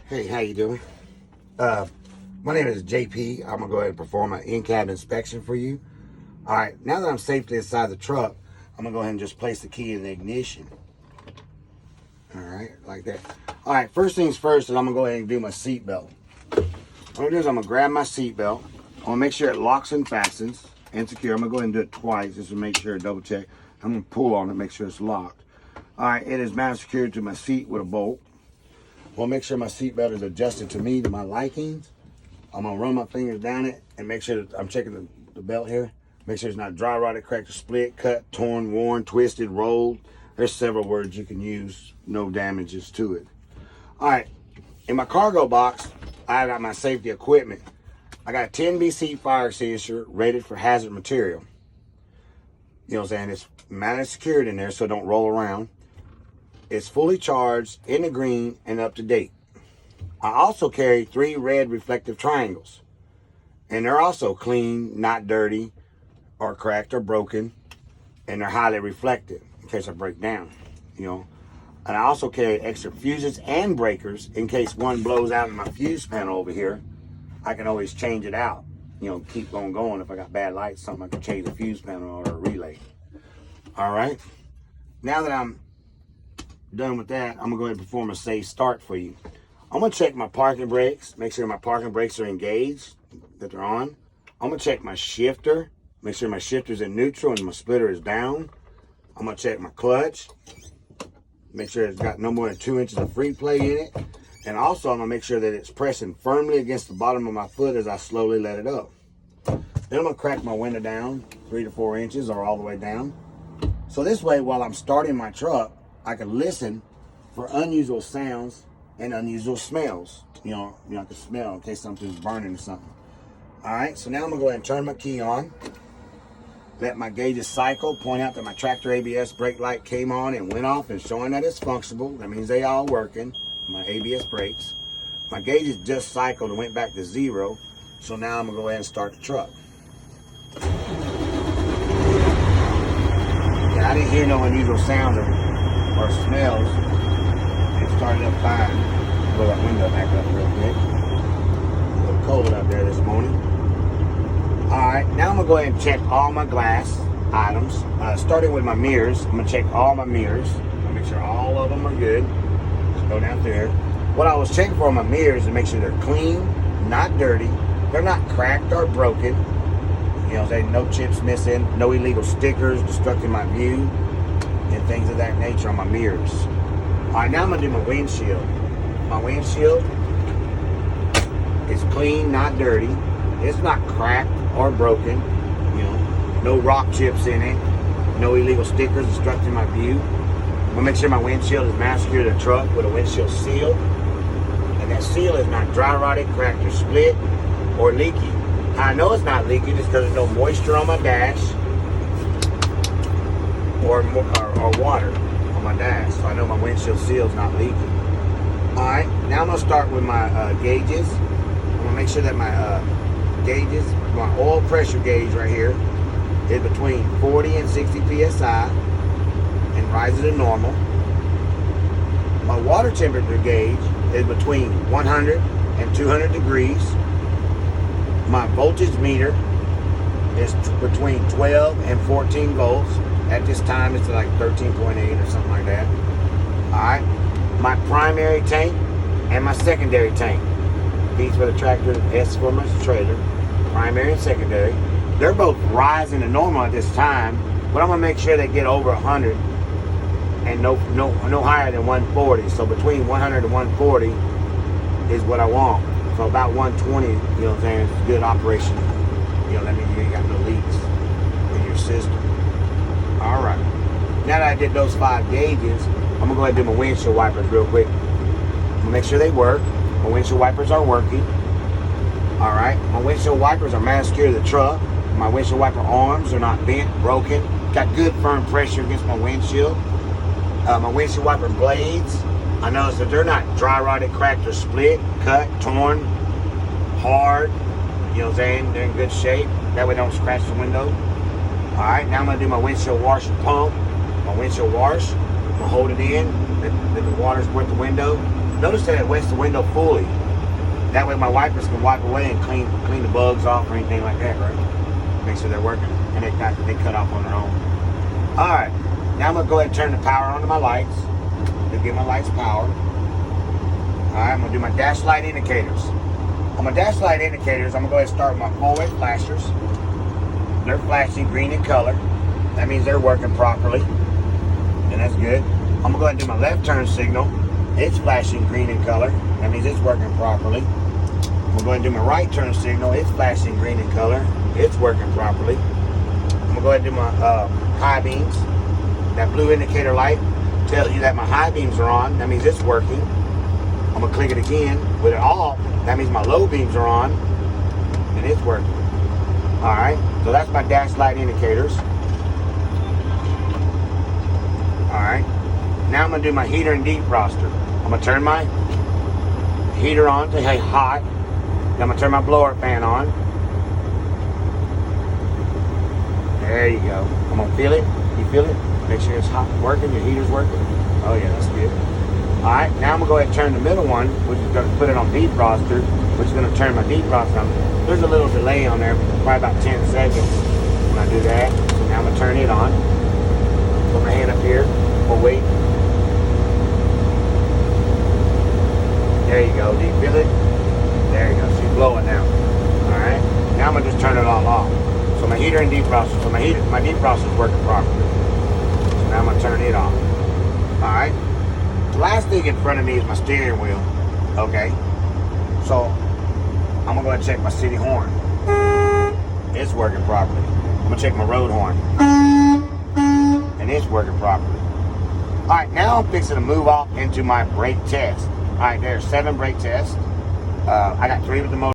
Hey, how you doing? My name is JP. I'm gonna go ahead and perform an in-cab inspection for you. All right, now that I'm safely inside the truck, I'm gonna go ahead and just place the key in the ignition. All right, like that. All right, first things first is I'm gonna go ahead and do my seat belt. What I'm gonna do is I'm gonna grab my seat belt. I'm gonna make sure it locks and fastens and secure. I'm gonna go ahead and do it twice just to make sure, double check. I'm gonna pull on it, make sure it's locked. All right, it is now secured to my seat with a bolt. I'm gonna make sure my seat belt is adjusted to me, to my likings. I'm gonna run my fingers down it and make sure that I'm checking the belt here. Make sure it's not dry rotted, cracked, or split, cut, torn, worn, twisted, rolled. There's several words you can use, no damages to it. All right, in my cargo box, I got my safety equipment. I got a 10 BC fire extinguisher rated for hazard material. You know what I'm saying? It's mounted secured in there so it don't roll around. It's fully charged, in the green, and up to date. I also carry 3 red reflective triangles. And they're also clean, not dirty, or cracked, or broken. And they're highly reflective in case I break down, you know. And I also carry extra fuses and breakers in case one blows out in my fuse panel over here. I can always change it out, you know, keep on going. If I got bad lights, something, I can change the fuse panel or a relay. All right. Now that I'm done with that, I'm gonna go ahead and perform a safe start for you. I'm gonna check my parking brakes, make sure my parking brakes are engaged, that they're on. I'm gonna check my shifter, make sure my shifter's in neutral and my splitter is down. I'm gonna check my clutch, make sure it's got no more than 2 inches of free play in it. And also I'm gonna make sure that it's pressing firmly against the bottom of my foot as I slowly let it up. Then I'm gonna crack my window down 3 to 4 inches or all the way down. So this way, while I'm starting my truck, I can listen for unusual sounds and unusual smells. You know, I can smell in case something's burning or something. All right, so now I'm gonna go ahead and turn my key on. Let my gauges cycle, point out that my tractor ABS brake light came on and went off and showing that it's functional. That means they all working, my ABS brakes. My gauges just cycled and went back to 0. So now I'm gonna go ahead and start the truck. Yeah, I didn't hear no unusual sounds or smells. It started up fine. Blow that window back up real quick. A little cold out there this morning. Alright, now I'm going to go ahead and check all my glass items. Starting with my mirrors, I'm going to check all my mirrors. Make sure all of them are good. Just go down through here. What I was checking for on my mirrors is to make sure they're clean, not dirty. They're not cracked or broken. You know, there's no chips missing, no illegal stickers obstructing my view, and things of that nature on my mirrors. All right, now I'm gonna do my windshield. My windshield is clean, not dirty. It's not cracked or broken. You know, no rock chips in it, no illegal stickers obstructing my view. I'm gonna make sure my windshield is mastered to the truck with a windshield seal, and that seal is not dry rotted, cracked, or split, or leaky. I know it's not leaky just because there's no moisture on my dash or water on my dash, so I know my windshield seal is not leaking. All right, now I'm gonna start with my gauges. I'm gonna make sure that my gauges, my oil pressure gauge right here, is between 40 and 60 psi and rises to normal. My water temperature gauge is between 100 and 200 degrees. My voltage meter is between 12 and 14 volts. At this time, it's like 13.8 or something like that. All right. My primary tank and my secondary tank. These for the tractor, S for my trailer. Primary and secondary. They're both rising to normal at this time, but I'm gonna make sure they get over 100 and no higher than 140. So between 100 and 140 is what I want. So about 120, you know what I'm saying, it's good operation. You know, that means you ain't got no leaks in your system. All right. Now that I did those 5 gauges, I'm gonna go ahead and do my windshield wipers real quick. I'm gonna make sure they work. My windshield wipers are working. All right. My windshield wipers are mounted secure to the truck. My windshield wiper arms are not bent, broken. Got good firm pressure against my windshield. My windshield wiper blades, I noticed that they're not dry rotted, cracked, or split, cut, torn, hard. You know what I'm saying? They're in good shape. That way they don't scratch the window. All right, now I'm gonna do my windshield wash and pump. My windshield wash, I'm gonna hold it in, that the water squirt the window. Notice that it wets the window fully. That way my wipers can wipe away and clean the bugs off or anything like that, right? Make sure they're working and they cut off on their own. All right, now I'm gonna go ahead and turn the power on to my lights to get my lights powered. All right, I'm gonna do my dash light indicators. On my dash light indicators, I'm gonna go ahead and start with my 4-way flashers. They're flashing green in color. That means they're working properly, and that's good. I'm gonna go ahead and do my left turn signal. It's flashing green in color. That means it's working properly. I'm gonna go ahead and do my right turn signal. It's flashing green in color. It's working properly. I'm gonna go ahead and do my high beams. That blue indicator light tells you that my high beams are on. That means it's working. I'm gonna click it again with it off. That means my low beams are on, and it's working. All right, so that's my dash light indicators. All right, now I'm gonna do my heater and defroster. I'm gonna turn my heater on to hot. Then I'm gonna turn my blower fan on. There you go. I'm gonna feel it. You feel it? Make sure it's hot, working. Your heater's working. Oh yeah, that's good. All right, now I'm gonna go ahead and turn the middle one, which is gonna put it on defroster, which is gonna turn my defroster on. There's a little delay on there, probably about 10 seconds when I do that. So now I'm gonna turn it on. Put my hand up here. We'll wait. There you go. Do you feel it? There you go. She's blowing now. All right. Now I'm gonna just turn it all off. So my heater and defroster. So my defroster is working properly. So now I'm gonna turn it off. All right. The last thing in front of me is my steering wheel. Okay. So I'm gonna go ahead and check my city horn. It's working properly. I'm gonna check my road horn. And it's working properly. All right. Now I'm fixing to move off into my brake test. All right. There's 7 brake tests. I got 3 with the motor.